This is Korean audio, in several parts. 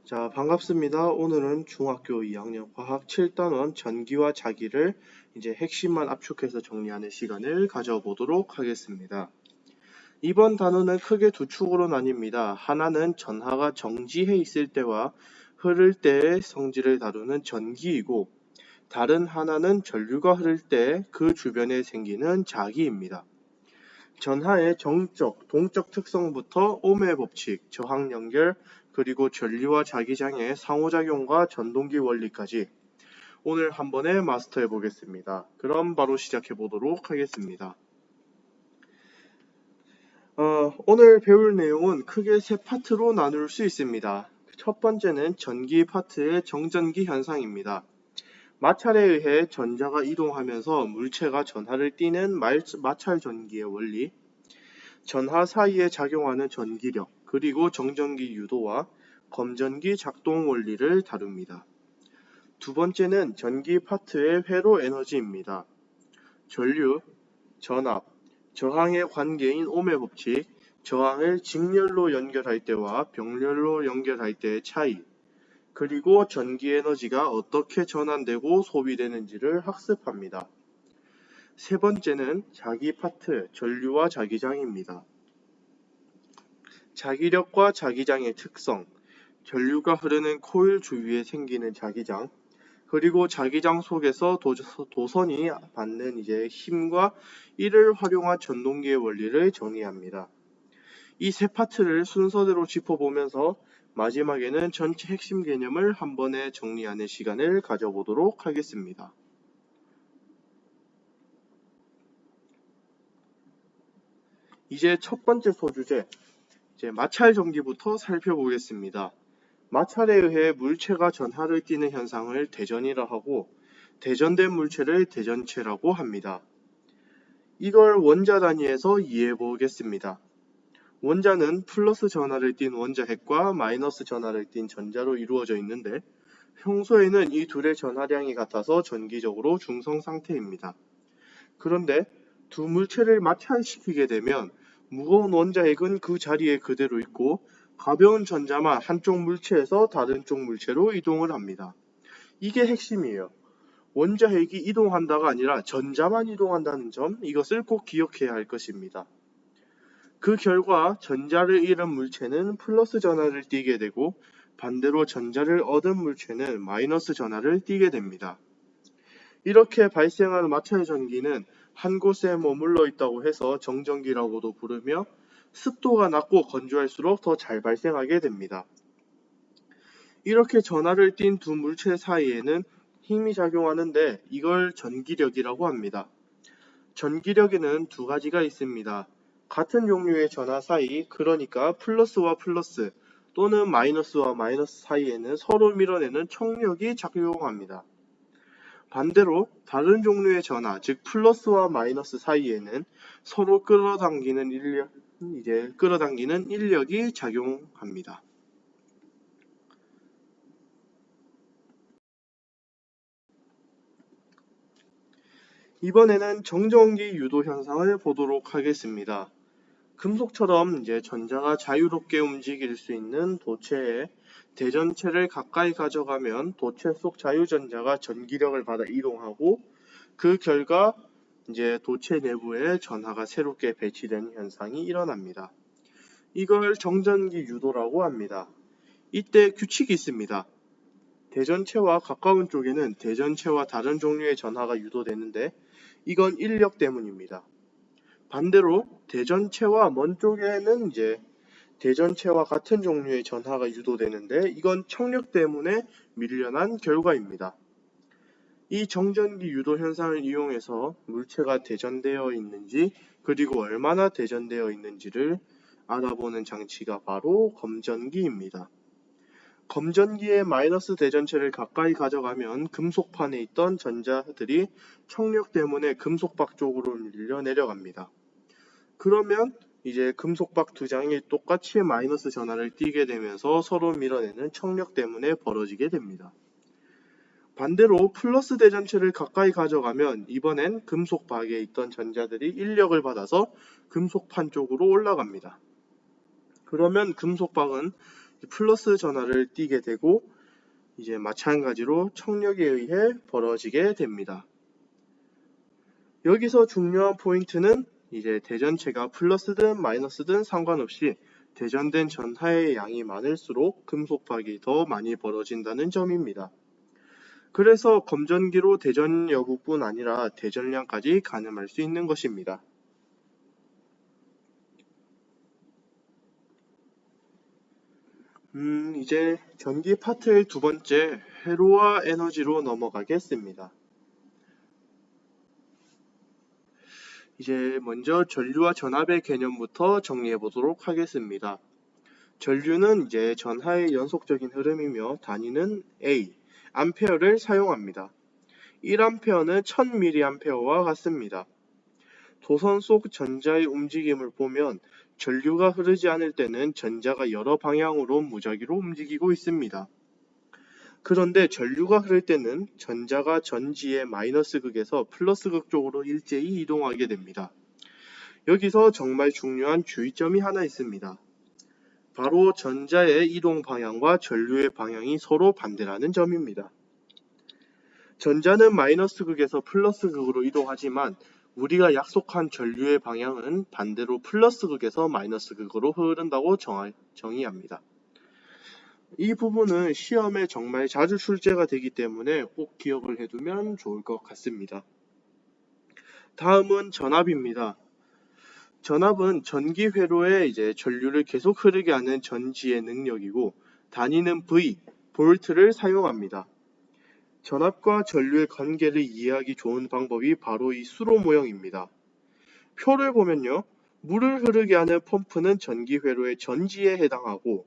자, 반갑습니다. 오늘은 중학교 2학년 과학 7단원 전기와 자기를 이제 핵심만 압축해서 정리하는 시간을 가져보도록 하겠습니다. 이번 단원은 크게 두 축으로 나뉩니다. 하나는 전하가 정지해 있을 때와 흐를 때의 성질을 다루는 전기이고, 다른 하나는 전류가 흐를 때 그 주변에 생기는 자기입니다. 전하의 정적, 동적 특성부터 ohm의 법칙, 저항 연결, 그리고 전류와 자기장의 상호작용과 전동기 원리까지 오늘 한 번에 마스터해 보겠습니다. 그럼 바로 시작해 보도록 하겠습니다. 오늘 배울 내용은 크게 세 파트로 나눌 수 있습니다. 첫 번째는 전기 파트의 정전기 현상입니다. 마찰에 의해 전자가 이동하면서 물체가 전하를 띠는 마찰 전기의 원리, 전하 사이에 작용하는 전기력, 그리고 정전기 유도와 검전기 작동 원리를 다룹니다. 두 번째는 전기 파트의 회로 에너지입니다. 전류, 전압, 저항의 관계인 ohm의 법칙, 저항을 직렬로 연결할 때와 병렬로 연결할 때의 차이, 그리고 전기 에너지가 어떻게 전환되고 소비되는지를 학습합니다. 세 번째는 자기 파트, 전류와 자기장입니다. 자기력과 자기장의 특성, 전류가 흐르는 코일 주위에 생기는 자기장, 그리고 자기장 속에서 도선이 받는 힘과 이를 활용한 전동기의 원리를 정의합니다. 이 세 파트를 순서대로 짚어보면서 마지막에는 전체 핵심 개념을 한 번에 정리하는 시간을 가져보도록 하겠습니다. 이제 첫 번째 소주제, 마찰 전기부터 살펴보겠습니다. 마찰에 의해 물체가 전하를 띠는 현상을 대전이라 하고, 대전된 물체를 대전체라고 합니다. 이걸 원자 단위에서 이해해 보겠습니다. 원자는 플러스 전하를 띤 원자핵과 마이너스 전하를 띤 전자로 이루어져 있는데, 평소에는 이 둘의 전하량이 같아서 전기적으로 중성 상태입니다. 그런데 두 물체를 마찰시키게 되면 무거운 원자핵은 그 자리에 그대로 있고, 가벼운 전자만 한쪽 물체에서 다른 쪽 물체로 이동을 합니다. 이게 핵심이에요. 원자핵이 이동한다가 아니라 전자만 이동한다는 점, 이것을 꼭 기억해야 할 것입니다. 그 결과 전자를 잃은 물체는 플러스 전하를 띠게 되고, 반대로 전자를 얻은 물체는 마이너스 전하를 띠게 됩니다. 이렇게 발생하는 마찰 전기는 한 곳에 머물러 있다고 해서 정전기라고도 부르며, 습도가 낮고 건조할수록 더 잘 발생하게 됩니다. 이렇게 전하를 띤 두 물체 사이에는 힘이 작용하는데 이걸 전기력이라고 합니다. 전기력에는 두 가지가 있습니다. 같은 종류의 전하 사이, 그러니까 플러스와 플러스 또는 마이너스와 마이너스 사이에는 서로 밀어내는 척력이 작용합니다. 반대로 다른 종류의 전하, 즉 플러스와 마이너스 사이에는 서로 끌어당기는 인력이 작용합니다. 이번에는 정전기 유도 현상을 보도록 하겠습니다. 금속처럼 전자가 자유롭게 움직일 수 있는 도체에 대전체를 가까이 가져가면 도체 속 자유전자가 전기력을 받아 이동하고, 그 결과 도체 내부에 전하가 새롭게 배치되는 현상이 일어납니다. 이걸 정전기 유도라고 합니다. 이때 규칙이 있습니다. 대전체와 가까운 쪽에는 대전체와 다른 종류의 전하가 유도되는데, 이건 인력 때문입니다. 반대로 대전체와 먼 쪽에는 대전체와 같은 종류의 전하가 유도되는데, 이건 척력 때문에 밀려난 결과입니다. 이 정전기 유도 현상을 이용해서 물체가 대전되어 있는지, 그리고 얼마나 대전되어 있는지를 알아보는 장치가 바로 검전기입니다. 검전기의 마이너스 대전체를 가까이 가져가면 금속판에 있던 전자들이 척력 때문에 금속박 쪽으로 밀려 내려갑니다. 그러면 금속박 두 장이 똑같이 마이너스 전하를 띠게 되면서 서로 밀어내는 척력 때문에 벌어지게 됩니다. 반대로 플러스 대전체를 가까이 가져가면 이번엔 금속박에 있던 전자들이 인력을 받아서 금속판 쪽으로 올라갑니다. 그러면 금속박은 플러스 전하를 띠게 되고 이제 마찬가지로 청력에 의해 벌어지게 됩니다. 여기서 중요한 포인트는 이제 대전체가 플러스든 마이너스든 상관없이 대전된 전하의 양이 많을수록 금속박이 더 많이 벌어진다는 점입니다. 그래서 검전기로 대전 여부뿐 아니라 대전량까지 가늠할 수 있는 것입니다. 이제 전기 파트의 두 번째 회로와 에너지로 넘어가겠습니다. 이제 먼저 전류와 전압의 개념부터 정리해 보도록 하겠습니다. 전류는 이제 전하의 연속적인 흐름이며 단위는 A, 암페어를 사용합니다. 1암페어는 1000mA와 같습니다. 도선 속 전자의 움직임을 보면 전류가 흐르지 않을 때는 전자가 여러 방향으로 무작위로 움직이고 있습니다. 그런데 전류가 흐를 때는 전자가 전지의 마이너스 극에서 플러스 극 쪽으로 일제히 이동하게 됩니다. 여기서 정말 중요한 주의점이 하나 있습니다. 바로 전자의 이동 방향과 전류의 방향이 서로 반대라는 점입니다. 전자는 마이너스 극에서 플러스 극으로 이동하지만 우리가 약속한 전류의 방향은 반대로 플러스 극에서 마이너스 극으로 흐른다고 정의합니다. 이 부분은 시험에 정말 자주 출제가 되기 때문에 꼭 기억을 해두면 좋을 것 같습니다. 다음은 전압입니다. 전압은 전기 회로에 이제 전류를 계속 흐르게 하는 전지의 능력이고 단위는 V, 볼트를 사용합니다. 전압과 전류의 관계를 이해하기 좋은 방법이 바로 이 수로 모형입니다. 표를 보면요. 물을 흐르게 하는 펌프는 전기 회로의 전지에 해당하고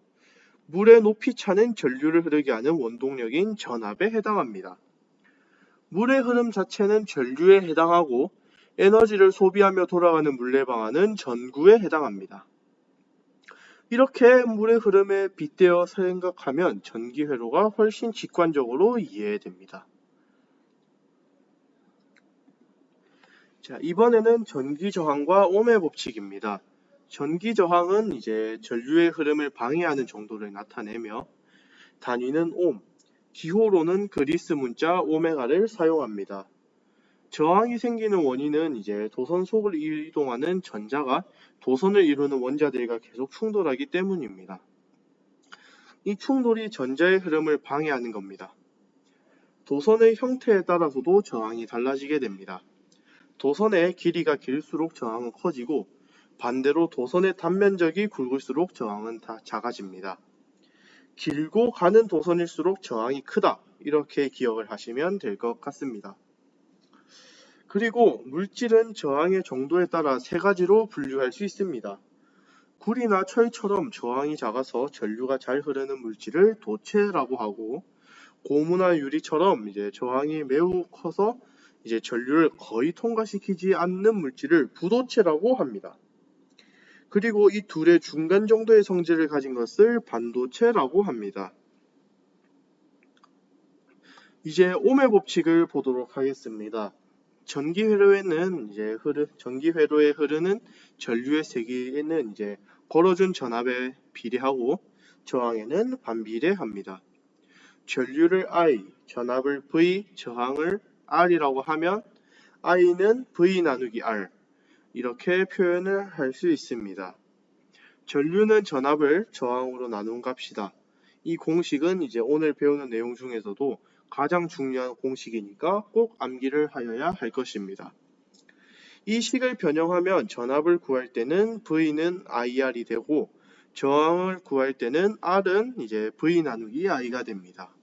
물의 높이 차는 전류를 흐르게 하는 원동력인 전압에 해당합니다. 물의 흐름 자체는 전류에 해당하고 에너지를 소비하며 돌아가는 물레방아는 전구에 해당합니다. 이렇게 물의 흐름에 빗대어 생각하면 전기 회로가 훨씬 직관적으로 이해됩니다. 자, 이번에는 전기 저항과 옴의 법칙입니다. 전기 저항은 이제 전류의 흐름을 방해하는 정도를 나타내며 단위는 옴, 기호로는 그리스 문자 오메가를 사용합니다. 저항이 생기는 원인은 이제 도선 속을 이동하는 전자가 도선을 이루는 원자들과 계속 충돌하기 때문입니다. 이 충돌이 전자의 흐름을 방해하는 겁니다. 도선의 형태에 따라서도 저항이 달라지게 됩니다. 도선의 길이가 길수록 저항은 커지고 반대로 도선의 단면적이 굵을수록 저항은 다 작아집니다. 길고 가는 도선일수록 저항이 크다, 이렇게 기억을 하시면 될 것 같습니다. 그리고 물질은 저항의 정도에 따라 세 가지로 분류할 수 있습니다. 구리나 철처럼 저항이 작아서 전류가 잘 흐르는 물질을 도체라고 하고, 고무나 유리처럼 이제 저항이 매우 커서 이제 전류를 거의 통과시키지 않는 물질을 부도체라고 합니다. 그리고 이 둘의 중간 정도의 성질을 가진 것을 반도체라고 합니다. 이제 옴의 법칙을 보도록 하겠습니다. 전기 회로에는 전기 회로에 흐르는 전류의 세기에는 이제 걸어준 전압에 비례하고 저항에는 반비례합니다. 전류를 I, 전압을 V, 저항을 R이라고 하면 I는 V 나누기 R, 이렇게 표현을 할 수 있습니다. 전류는 전압을 저항으로 나눈 값이다. 이 공식은 이제 오늘 배우는 내용 중에서도 가장 중요한 공식이니까 꼭 암기를 하여야 할 것입니다. 이 식을 변형하면 전압을 구할 때는 V는 IR이 되고 저항을 구할 때는 R은 이제 V 나누기 I가 됩니다.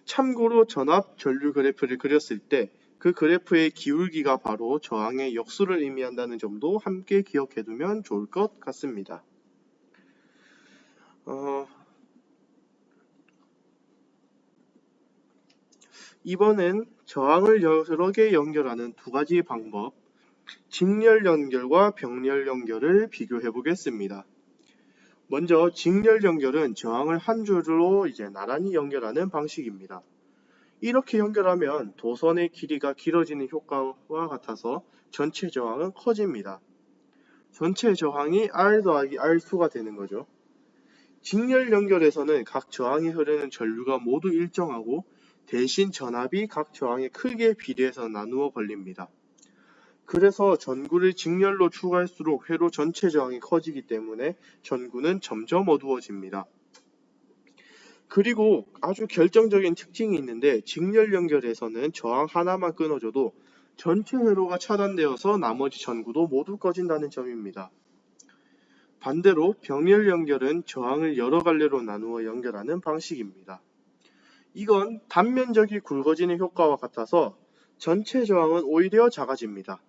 참고로 전압 전류 그래프를 그렸을 때 그 그래프의 기울기가 바로 저항의 역수를 의미한다는 점도 함께 기억해두면 좋을 것 같습니다. 이번엔 저항을 여러 개 연결하는 두 가지 방법, 직렬 연결과 병렬 연결을 비교해 보겠습니다. 먼저 직렬 연결은 저항을 한 줄로 이제 나란히 연결하는 방식입니다. 이렇게 연결하면 도선의 길이가 길어지는 효과와 같아서 전체 저항은 커집니다. 전체 저항이 R 더하기 R2가 되는 거죠. 직렬 연결에서는 각 저항에 흐르는 전류가 모두 일정하고 대신 전압이 각 저항의 크기에 비례해서 나누어 걸립니다. 그래서 전구를 직렬로 추가할수록 회로 전체 저항이 커지기 때문에 전구는 점점 어두워집니다. 그리고 아주 결정적인 특징이 있는데 직렬 연결에서는 저항 하나만 끊어줘도 전체 회로가 차단되어서 나머지 전구도 모두 꺼진다는 점입니다. 반대로 병렬 연결은 저항을 여러 갈래로 나누어 연결하는 방식입니다. 이건 단면적이 굵어지는 효과와 같아서 전체 저항은 오히려 작아집니다.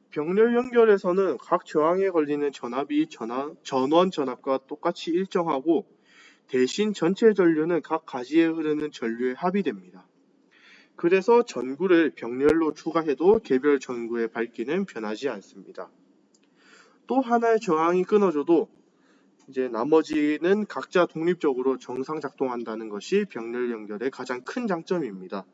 병렬 연결에서는 각 저항에 걸리는 전압이 전원 전압과 똑같이 일정하고 대신 전체 전류는 각 가지에 흐르는 전류의 합이 됩니다. 그래서 전구를 병렬로 추가해도 개별 전구의 밝기는 변하지 않습니다. 또 하나의 저항이 끊어져도 이제 나머지는 각자 독립적으로 정상 작동한다는 것이 병렬 연결의 가장 큰 장점입니다.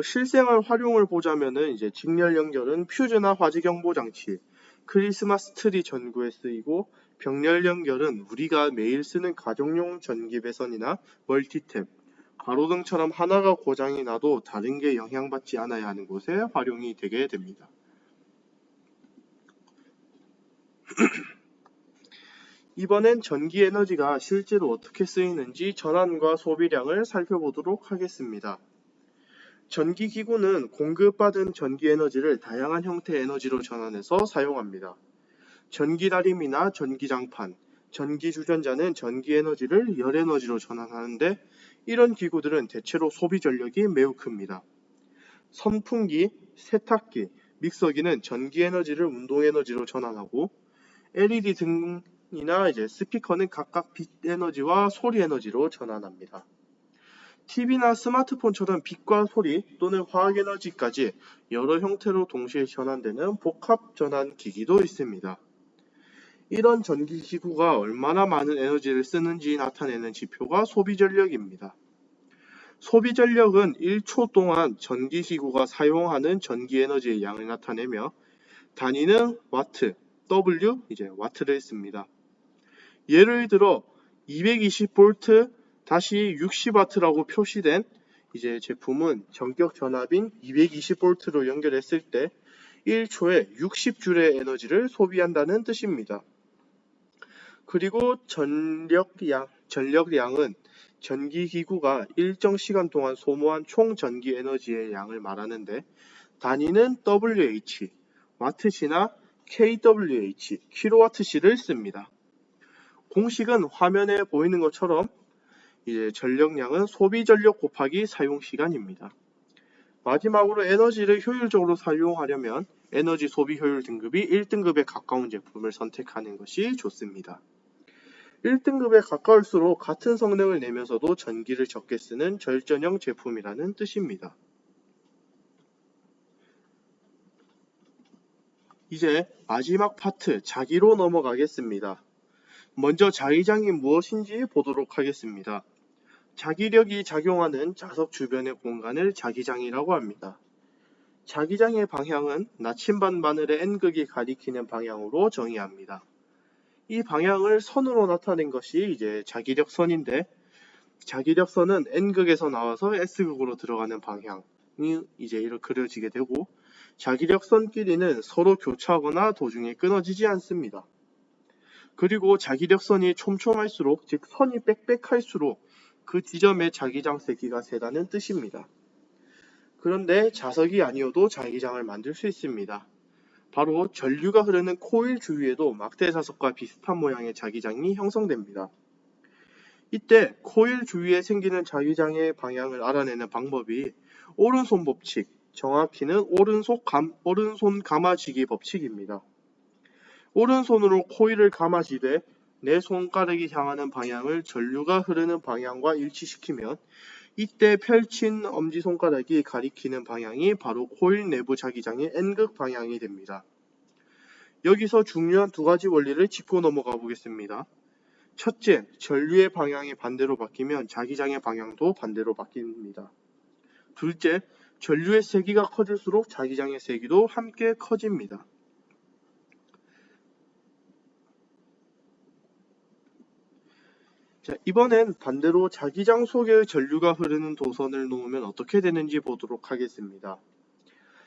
실생활 활용을 보자면은 이제 직렬 연결은 퓨즈나 화재 경보 장치, 크리스마스 트리 전구에 쓰이고 병렬 연결은 우리가 매일 쓰는 가정용 전기 배선이나 멀티탭, 가로등처럼 하나가 고장이 나도 다른 게 영향받지 않아야 하는 곳에 활용이 되게 됩니다. 이번엔 전기 에너지가 실제로 어떻게 쓰이는지 전환과 소비량을 살펴보도록 하겠습니다. 전기기구는 공급받은 전기 에너지를 다양한 형태의 에너지로 전환해서 사용합니다. 전기다림이나 전기장판, 전기주전자는 전기 에너지를 열 에너지로 전환하는데 이런 기구들은 대체로 소비 전력이 매우 큽니다. 선풍기, 세탁기, 믹서기는 전기 에너지를 운동 에너지로 전환하고 LED 등이나 스피커는 각각 빛 에너지와 소리 에너지로 전환합니다. TV나 스마트폰처럼 빛과 소리 또는 화학 에너지까지 여러 형태로 동시에 전환되는 복합 전환 기기도 있습니다. 이런 전기기구가 얼마나 많은 에너지를 쓰는지 나타내는 지표가 소비전력입니다. 소비전력은 1초 동안 전기기구가 사용하는 전기에너지의 양을 나타내며 단위는 와트, W, 와트를 씁니다. 예를 들어 220V 다시 60W라고 표시된 제품은 전격 전압인 220V로 연결했을 때 1초에 60J의 에너지를 소비한다는 뜻입니다. 그리고 전력량은 전기기구가 일정 시간 동안 소모한 총 전기 에너지의 양을 말하는데 단위는 WH, 와트시나 kWh, 킬로와트시를 씁니다. 공식은 화면에 보이는 것처럼 전력량은 소비전력 곱하기 사용시간입니다. 마지막으로 에너지를 효율적으로 사용하려면 에너지 소비 효율 등급이 1등급에 가까운 제품을 선택하는 것이 좋습니다. 1등급에 가까울수록 같은 성능을 내면서도 전기를 적게 쓰는 절전형 제품이라는 뜻입니다. 이제 마지막 파트 자기로 넘어가겠습니다. 먼저 자기장이 무엇인지 보도록 하겠습니다. 자기력이 작용하는 자석 주변의 공간을 자기장이라고 합니다. 자기장의 방향은 나침반 바늘의 N극이 가리키는 방향으로 정의합니다. 이 방향을 선으로 나타낸 것이 자기력선인데 자기력선은 N극에서 나와서 S극으로 들어가는 방향이 이렇게 그려지게 되고 자기력선 길이는 서로 교차하거나 도중에 끊어지지 않습니다. 그리고 자기력선이 촘촘할수록 즉 선이 빽빽할수록 그 지점에 자기장 세기가 세다는 뜻입니다. 그런데 자석이 아니어도 자기장을 만들 수 있습니다. 바로 전류가 흐르는 코일 주위에도 막대 자석과 비슷한 모양의 자기장이 형성됩니다. 이때 코일 주위에 생기는 자기장의 방향을 알아내는 방법이 오른손 법칙, 정확히는 오른손 감아쥐기 법칙입니다. 오른손으로 코일을 감아쥐되 내 손가락이 향하는 방향을 전류가 흐르는 방향과 일치시키면 이때 펼친 엄지손가락이 가리키는 방향이 바로 코일 내부 자기장의 N극 방향이 됩니다. 여기서 중요한 두 가지 원리를 짚고 넘어가 보겠습니다. 첫째, 전류의 방향이 반대로 바뀌면 자기장의 방향도 반대로 바뀝니다. 둘째, 전류의 세기가 커질수록 자기장의 세기도 함께 커집니다. 자, 이번엔 반대로 자기장 속에 전류가 흐르는 도선을 놓으면 어떻게 되는지 보도록 하겠습니다.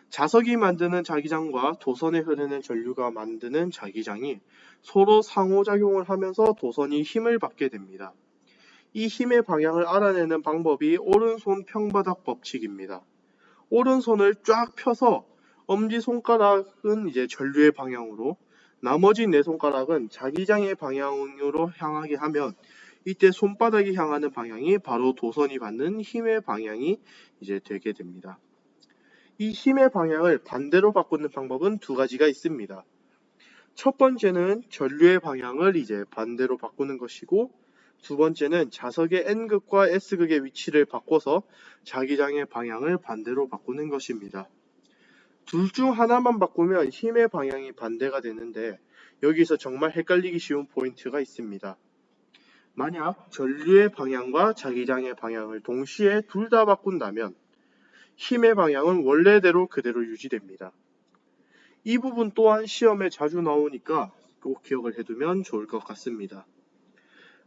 자석이 만드는 자기장과 도선에 흐르는 전류가 만드는 자기장이 서로 상호작용을 하면서 도선이 힘을 받게 됩니다. 이 힘의 방향을 알아내는 방법이 오른손 평바닥 법칙입니다. 오른손을 쫙 펴서 엄지손가락은 이제 전류의 방향으로, 나머지 네 손가락은 자기장의 방향으로 향하게 하면 이때 손바닥이 향하는 방향이 바로 도선이 받는 힘의 방향이 이제 되게 됩니다. 이 힘의 방향을 반대로 바꾸는 방법은 두 가지가 있습니다. 첫 번째는 전류의 방향을 이제 반대로 바꾸는 것이고, 두 번째는 자석의 N극과 S극의 위치를 바꿔서 자기장의 방향을 반대로 바꾸는 것입니다. 둘 중 하나만 바꾸면 힘의 방향이 반대가 되는데, 여기서 정말 헷갈리기 쉬운 포인트가 있습니다. 만약 전류의 방향과 자기장의 방향을 동시에 둘 다 바꾼다면 힘의 방향은 원래대로 그대로 유지됩니다. 이 부분 또한 시험에 자주 나오니까 꼭 기억을 해두면 좋을 것 같습니다.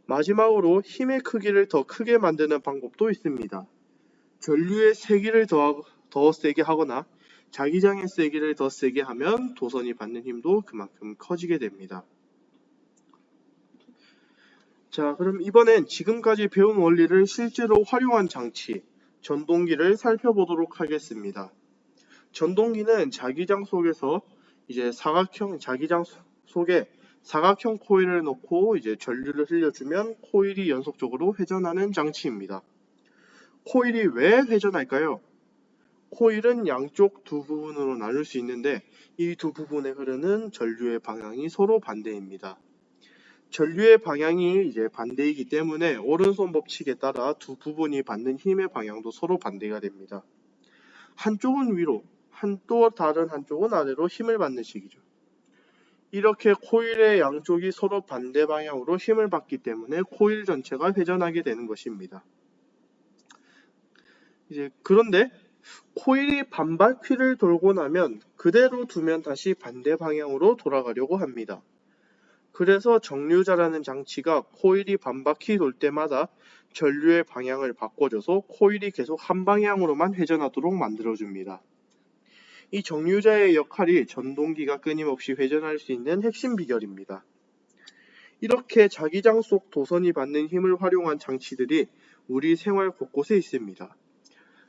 마지막으로 힘의 크기를 더 크게 만드는 방법도 있습니다. 전류의 세기를 더 세게 하거나 자기장의 세기를 더 세게 하면 도선이 받는 힘도 그만큼 커지게 됩니다. 자, 그럼 이번엔 지금까지 배운 원리를 실제로 활용한 장치, 전동기를 살펴보도록 하겠습니다. 전동기는 자기장 속에서 이제 자기장 속에 사각형 코일을 넣고 이제 전류를 흘려주면 코일이 연속적으로 회전하는 장치입니다. 코일이 왜 회전할까요? 코일은 양쪽 두 부분으로 나눌 수 있는데 이 두 부분에 흐르는 전류의 방향이 서로 반대입니다. 전류의 방향이 이제 반대이기 때문에 오른손 법칙에 따라 두 부분이 받는 힘의 방향도 서로 반대가 됩니다. 한쪽은 위로, 또 다른 한쪽은 아래로 힘을 받는 식이죠. 이렇게 코일의 양쪽이 서로 반대 방향으로 힘을 받기 때문에 코일 전체가 회전하게 되는 것입니다. 그런데 코일이 반바퀴를 돌고 나면 그대로 두면 다시 반대 방향으로 돌아가려고 합니다. 그래서 정류자라는 장치가 코일이 반바퀴 돌 때마다 전류의 방향을 바꿔줘서 코일이 계속 한 방향으로만 회전하도록 만들어줍니다. 이 정류자의 역할이 전동기가 끊임없이 회전할 수 있는 핵심 비결입니다. 이렇게 자기장 속 도선이 받는 힘을 활용한 장치들이 우리 생활 곳곳에 있습니다.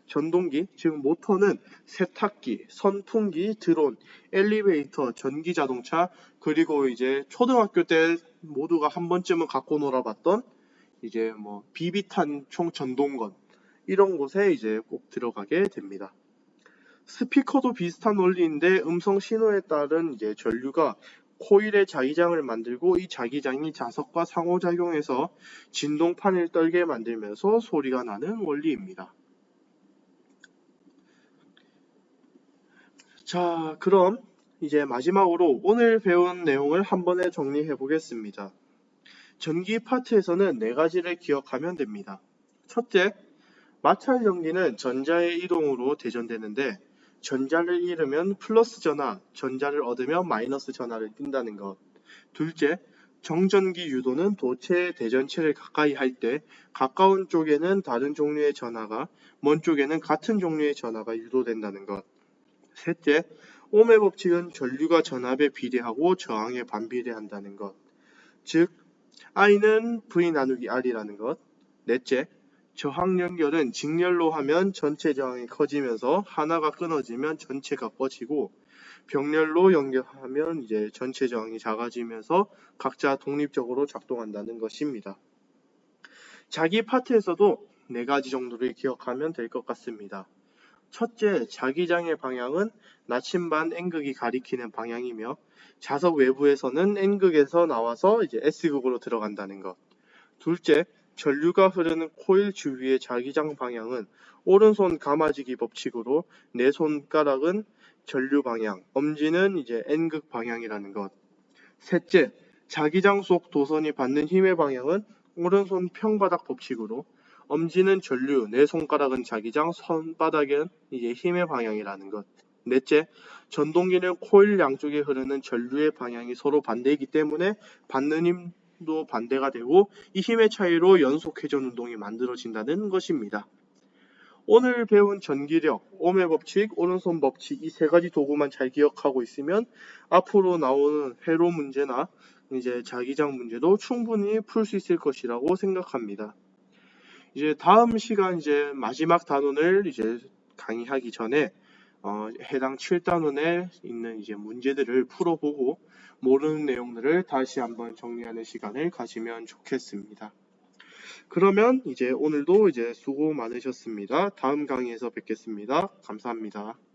전동기, 즉 모터는 세탁기, 선풍기, 드론, 엘리베이터, 전기자동차, 그리고 이제 초등학교 때 모두가 한 번쯤은 갖고 놀아봤던 이제 비비탄총 전동건, 이런 곳에 이제 꼭 들어가게 됩니다. 스피커도 비슷한 원리인데 음성 신호에 따른 이제 전류가 코일의 자기장을 만들고 이 자기장이 자석과 상호작용해서 진동판을 떨게 만들면서 소리가 나는 원리입니다. 자, 그럼 이제 마지막으로 오늘 배운 내용을 한 번에 정리해 보겠습니다. 전기 파트에서는 네 가지를 기억하면 됩니다. 첫째, 마찰 전기는 전자의 이동으로 대전되는데 전자를 잃으면 플러스 전하, 전자를 얻으면 마이너스 전하를 띈다는 것. 둘째, 정전기 유도는 도체의 대전체를 가까이 할 때 가까운 쪽에는 다른 종류의 전하가, 먼 쪽에는 같은 종류의 전하가 유도된다는 것. 셋째, 옴의 법칙은 전류가 전압에 비례하고 저항에 반비례한다는 것. 즉, I는 V 나누기 R이라는 것. 넷째, 저항 연결은 직렬로 하면 전체 저항이 커지면서 하나가 끊어지면 전체가 꺼지고, 병렬로 연결하면 이제 전체 저항이 작아지면서 각자 독립적으로 작동한다는 것입니다. 자기 파트에서도 네 가지 정도를 기억하면 될 것 같습니다. 첫째, 자기장의 방향은 나침반 N극이 가리키는 방향이며 자석 외부에서는 N극에서 나와서 이제 S극으로 들어간다는 것. 둘째, 전류가 흐르는 코일 주위의 자기장 방향은 오른손 감아지기 법칙으로 네 손가락은 전류 방향, 엄지는 이제 N극 방향이라는 것. 셋째, 자기장 속 도선이 받는 힘의 방향은 오른손 평바닥 법칙으로 엄지는 전류, 네 손가락은 자기장, 손바닥은 이제 힘의 방향이라는 것. 넷째, 전동기는 코일 양쪽에 흐르는 전류의 방향이 서로 반대이기 때문에 받는 힘 힘도 반대가 되고 이 힘의 차이로 연속 회전 운동이 만들어진다는 것입니다. 오늘 배운 전기력, 옴의 법칙, 오른손 법칙 이 세 가지 도구만 잘 기억하고 있으면 앞으로 나오는 회로 문제나 이제 자기장 문제도 충분히 풀 수 있을 것이라고 생각합니다. 이제 다음 시간 이제 마지막 단원을 이제 강의하기 전에 해당 7단원에 있는 이제 문제들을 풀어보고 모르는 내용들을 다시 한번 정리하는 시간을 가지면 좋겠습니다. 그러면 이제 오늘도 이제 수고 많으셨습니다. 다음 강의에서 뵙겠습니다. 감사합니다.